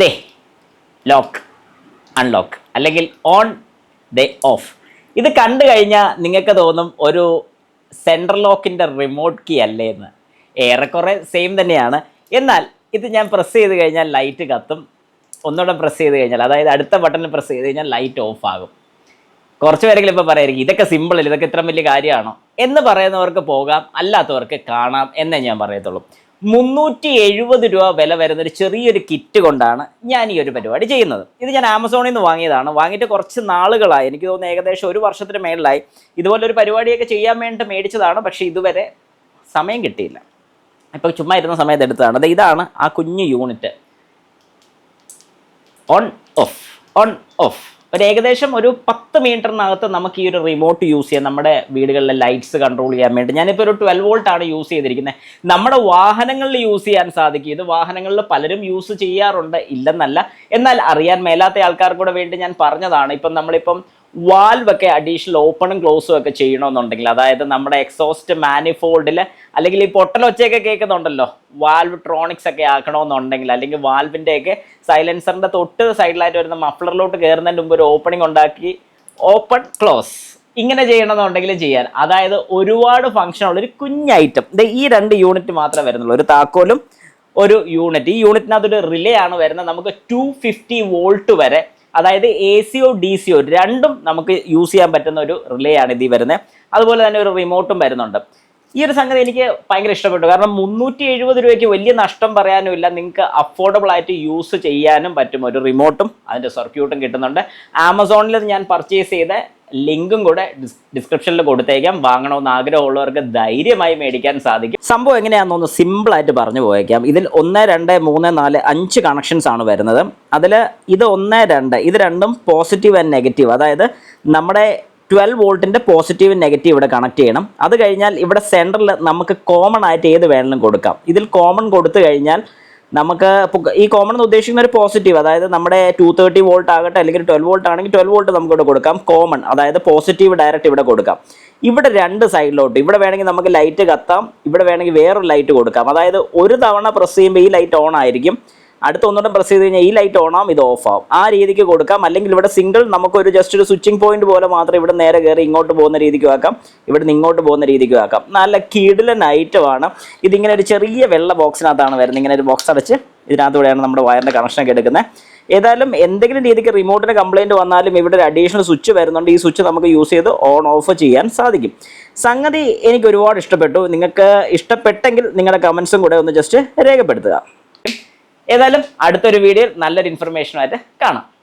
ദേ lock unlock അല്ലെങ്കിൽ on they of. ഇത് കണ്ടു കഴിഞ്ഞാൽ നിങ്ങൾക്ക് തോന്നും ഒരു സെൻട്രൽ ലോക്കിൻ്റെ റിമോട്ട് കീ അല്ലേ എന്ന്. ഏറെക്കുറെ സെയിം തന്നെയാണ്. എന്നാൽ ഇത് ഞാൻ പ്രസ് ചെയ്ത് കഴിഞ്ഞാൽ ലൈറ്റ് കത്തും, ഒന്നുകൂടെ പ്രസ് ചെയ്ത് കഴിഞ്ഞാൽ, അതായത് അടുത്ത ബട്ടണിൽ പ്രസ് ചെയ്ത് കഴിഞ്ഞാൽ ലൈറ്റ് ഓഫ് ആകും. കുറച്ച് പേരെങ്കിലും ഇപ്പോൾ പറയായിരിക്കും ഇതൊക്കെ സിമ്പിളല്ലേ, ഇതൊക്കെ ഇത്ര വലിയ കാര്യമാണോ എന്ന് പറയുന്നവർക്ക് പോകാം, അല്ലാത്തവർക്ക് കാണാം എന്നേ ഞാൻ പറയത്തുള്ളൂ. 370 രൂപ വില വരുന്നൊരു ചെറിയൊരു കിറ്റ് കൊണ്ടാണ് ഞാൻ ഈ ഒരു പരിപാടി ചെയ്യുന്നത്. ഇത് ഞാൻ ആമസോണിൽ നിന്ന് വാങ്ങിയതാണ്. വാങ്ങിയിട്ട് കുറച്ച് നാളുകളായി, എനിക്ക് തോന്നുന്നു ഏകദേശം 1 വർഷത്തിന് മേളിലായി. ഇതുപോലൊരു പരിപാടിയൊക്കെ ചെയ്യാൻ വേണ്ടി മേടിച്ചതാണ്, പക്ഷേ ഇതുവരെ സമയം കിട്ടിയില്ല. ഇപ്പോൾ ചുമ്മാ ഇരുന്ന സമയത്ത് എടുത്തതാണ്. അത് ഇതാണ് ആ കുഞ്ഞു unit. On of on of. ഒരു ഏകദേശം ഒരു 10 മീറ്ററിനകത്ത് നമുക്ക് ഈ ഒരു റിമോട്ട് യൂസ് ചെയ്യാം, നമ്മുടെ വീടുകളിലെ ലൈറ്റ്സ് കൺട്രോൾ ചെയ്യാൻ വേണ്ടി. ഞാനിപ്പോൾ ഒരു 12 വോൾട്ടാണ് യൂസ് ചെയ്തിരിക്കുന്നത്. നമ്മുടെ വാഹനങ്ങളിൽ യൂസ് ചെയ്യാൻ സാധിക്കും. ഇത് വാഹനങ്ങളിൽ പലരും യൂസ് ചെയ്യാറുണ്ട്, ഇല്ലെന്നല്ല. എന്നാൽ അറിയാൻ മേലാത്ത ആൾക്കാർക്കൂടെ വേണ്ടി ഞാൻ പറഞ്ഞതാണ്. ഇപ്പം നമ്മളിപ്പം വാൽവൊക്കെ അഡീഷണൽ ഓപ്പണും ക്ലോസും ഒക്കെ ചെയ്യണമെന്നുണ്ടെങ്കിൽ, അതായത് നമ്മുടെ എക്സോസ്റ്റ് മാനിഫോൾഡിൽ അല്ലെങ്കിൽ ഈ പൊട്ടലൊച്ചയൊക്കെ കേൾക്കുന്നുണ്ടല്ലോ, വാൽവ് ട്രോണിക്സ് ഒക്കെ ആക്കണമെന്നുണ്ടെങ്കിൽ, അല്ലെങ്കിൽ വാൽവിൻ്റെയൊക്കെ സൈലൻസറിൻ്റെ തൊട്ട് സൈഡിലായിട്ട് വരുന്ന മഫ്ലറിലോട്ട് കയറുന്നതിന് മുമ്പ് ഒരു ഓപ്പണിംഗ് ഉണ്ടാക്കി ഓപ്പൺ ക്ലോസ് ഇങ്ങനെ ചെയ്യണമെന്നുണ്ടെങ്കിൽ ചെയ്യാൻ. അതായത് ഒരുപാട് ഫംഗ്ഷനുള്ള ഒരു കുഞ്ഞ് ഐറ്റം. ഈ 2 യൂണിറ്റ് മാത്രമേ വരുന്നുള്ളൂ, ഒരു താക്കോലും ഒരു യൂണിറ്റ്. ഈ യൂണിറ്റിനകത്തൊരു റിലേ ആണ് വരുന്നത്. നമുക്ക് 250 വോൾട്ട് വരെ, അതായത് AC യോ DC യോ രണ്ടും നമുക്ക് യൂസ് ചെയ്യാൻ പറ്റുന്ന ഒരു റിലേ ആണ് ഇതിൽ വരുന്നത്. അതുപോലെ തന്നെ ഒരു റിമോട്ടും വരുന്നുണ്ട്. ഈ ഒരു സംഗതി എനിക്ക് ഭയങ്കര ഇഷ്ടപ്പെട്ടു. കാരണം 370 രൂപയ്ക്ക് വലിയ നഷ്ടം പറയാനും ഇല്ല. നിങ്ങൾക്ക് അഫോർഡബിൾ ആയിട്ട് യൂസ് ചെയ്യാനും പറ്റും. ഒരു റിമോട്ടും അതിൻ്റെ സർക്യൂട്ടും കിട്ടുന്നുണ്ട്. ആമസോണിൽ ഞാൻ പർച്ചേസ് ചെയ്ത ലിങ്കും കൂടെ ഡിസ്ക്രിപ്ഷനിൽ കൊടുത്തേക്കാം. വാങ്ങണമെന്ന് ആഗ്രഹമുള്ളവർക്ക് ധൈര്യമായി മേടിക്കാൻ സാധിക്കും. സംഭവം എങ്ങനെയാണെന്നൊന്ന് സിമ്പിളായിട്ട് പറഞ്ഞു പോയേക്കാം. ഇതിൽ 1, 2, 3, 4, 5 കണക്ഷൻസ് ആണ് വരുന്നത്. അതിൽ ഇത് 1, 2 ഇത് രണ്ടും പോസിറ്റീവ് ആൻഡ് നെഗറ്റീവ്. അതായത് നമ്മുടെ 12 വോൾട്ടിൻ്റെ പോസിറ്റീവ് നെഗറ്റീവ് ഇവിടെ കണക്ട് ചെയ്യണം. അത് കഴിഞ്ഞാൽ ഇവിടെ സെൻറ്ററിൽ നമുക്ക് കോമൺ ആയിട്ട് ഏത് വേണമെങ്കിലും കൊടുക്കാം. ഇതിൽ കോമൺ കൊടുത്തു കഴിഞ്ഞാൽ നമുക്ക് ഈ കോമൺ എന്ന് ഉദ്ദേശിക്കുന്ന ഒരു പോസിറ്റീവ്, അതായത് നമ്മുടെ 230 വോൾട്ട് ആകട്ടെ അല്ലെങ്കിൽ 12 വോൾട്ട് ആണെങ്കിൽ 12 വോൾട്ട് നമുക്ക് ഇവിടെ കൊടുക്കാം. കോമൺ അതായത് പോസിറ്റീവ് ഡയറക്റ്റ് ഇവിടെ കൊടുക്കാം. ഇവിടെ 2 സൈഡിലോട്ട് ഇവിടെ വേണമെങ്കിൽ നമുക്ക് ലൈറ്റ് കത്താം, ഇവിടെ വേണമെങ്കിൽ വേറൊരു ലൈറ്റ് കൊടുക്കാം. അതായത് ഒരു തവണ പ്രസ് ചെയ്യുമ്പോൾ ഈ ലൈറ്റ് ഓൺ ആയിരിക്കും, അടുത്ത ഒന്നുകൂടെ പ്രസ് ചെയ്ത് കഴിഞ്ഞാൽ ഈ ലൈറ്റ് ഓൺ ആവും, ഇത് ഓഫ് ആവും. ആ രീതിക്ക് കൊടുക്കാം. അല്ലെങ്കിൽ ഇവിടെ സിംഗിൾ നമുക്കൊരു ജസ്റ്റ് ഒരു സ്വിച്ചിങ് പോയിന്റ് പോലെ മാത്രം ഇവിടെ നേരെ കയറി ഇങ്ങോട്ട് പോകുന്ന രീതിക്കും ആക്കാം, ഇവിടെ നിന്ന് ഇങ്ങോട്ട് പോകുന്ന രീതിക്കും ആക്കാം. നല്ല കിടിലൻ ഐറ്റമാണ്. ഇതിങ്ങനെ ഒരു ചെറിയ വെള്ള ബോക്സിനകത്താണ് വരുന്നത്. ഇങ്ങനെ ഒരു ബോക്സ് അടച്ച് ഇതിനകത്തൂടെയാണ് നമ്മുടെ വയറിൻ്റെ കണക്ഷനൊക്കെ എടുക്കുന്നത്. ഏതായാലും എന്തെങ്കിലും രീതിക്ക് റിമോട്ടിന് കംപ്ലയിൻറ്റ് വന്നാലും ഇവിടെ ഒരു അഡീഷണൽ സ്വിച്ച് വരുന്നുണ്ട്. ഈ സ്വിച്ച് നമുക്ക് യൂസ് ചെയ്ത് ഓൺ ഓഫ് ചെയ്യാൻ സാധിക്കും. സംഗതി എനിക്ക് ഒരുപാട് ഇഷ്ടപ്പെട്ടു. നിങ്ങൾക്ക് ഇഷ്ടപ്പെട്ടെങ്കിൽ നിങ്ങളുടെ കമൻസും കൂടെ ഒന്ന് ജസ്റ്റ് രേഖപ്പെടുത്തുക. ഏതായാലും അടുത്തൊരു വീഡിയോയിൽ നല്ലൊരു ഇൻഫർമേഷനുമായിട്ട് കാണാം.